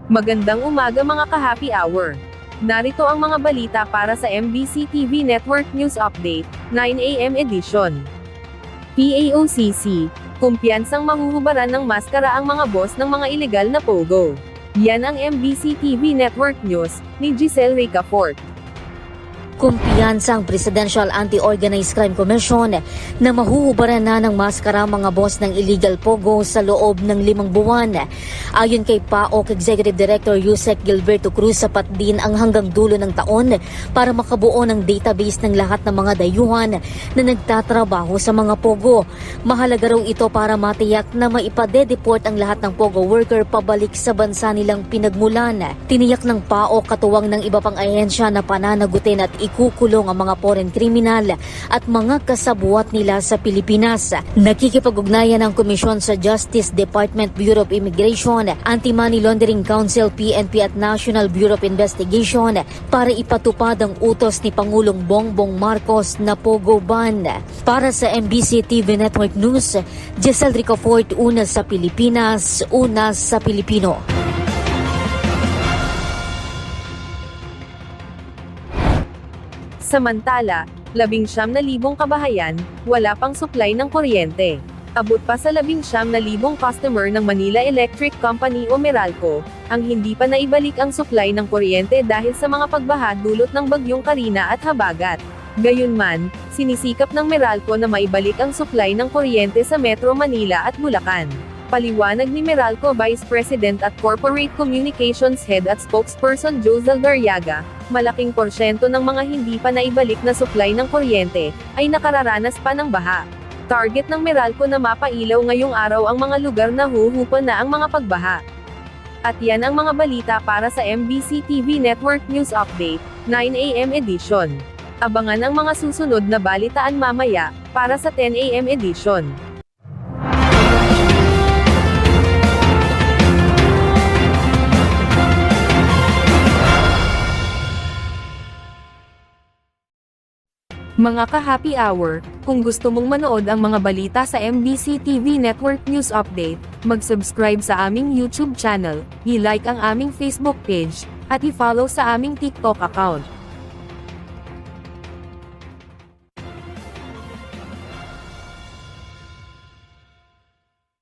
Magandang umaga mga ka-happy hour. Narito ang mga balita para sa MBC TV Network News Update, 9 AM edition. PAOCC, kumpiyansang mahuhubaran ng maskara ang mga boss ng mga ilegal na pogo. Yan ang MBC TV Network News, ni Giselle Ricafort. Kumpiyansa ang Presidential Anti-Organized Crime Commission na mahuhubaran na ng maskara mga boss ng illegal pogo sa loob ng 5 buwan. Ayon kay PAOC Executive Director Yusek Gilberto Cruz, sapat din ang hanggang dulo ng taon para makabuo ng database ng lahat ng mga dayuhan na nagtatrabaho sa mga pogo. Mahalaga raw ito para matiyak na maipade-deport ang lahat ng pogo worker pabalik sa bansa nilang pinagmulan. Tiniyak ng PAOC katuwang ng iba pang ahensya na pananagutin at ikukulong ang mga foreign criminal at mga kasabuat nila sa Pilipinas. Nakikipag-ugnayan ang komisyon sa Justice Department, Bureau of Immigration, Anti-Money Laundering Council, PNP at National Bureau of Investigation para ipatupad ang utos ni Pangulong Bongbong Marcos na Pogo Ban. Para sa MBC TV Network News, Giselle Ricafort, una sa Pilipinas, una sa Pilipino. Samantala, 19,000 kabahayan, wala pang supply ng kuryente. Abot pa sa 19,000 customer ng Manila Electric Company o Meralco, ang hindi pa naibalik ang supply ng kuryente dahil sa mga pagbaha dulot ng bagyong Karina at Habagat. Gayunman, sinisikap ng Meralco na maibalik ang supply ng kuryente sa Metro Manila at Bulacan. Paliwanag ni Meralco Vice President at Corporate Communications Head at Spokesperson Josel Daryaga, malaking porsyento ng mga hindi pa naibalik na supply ng kuryente ay nakararanas pa ng baha. Target ng Meralco na mapailaw ngayong araw ang mga lugar na huhupa na ang mga pagbaha. At yan ang mga balita para sa MBC TV Network News Update, 9 AM edition. Abangan ang mga susunod na balitaan mamaya, para sa 10 AM edition. Mga ka-happy hour, kung gusto mong manood ang mga balita sa MBC TV Network News Update, mag-subscribe sa aming YouTube channel, i-like ang aming Facebook page, at i-follow sa aming TikTok account.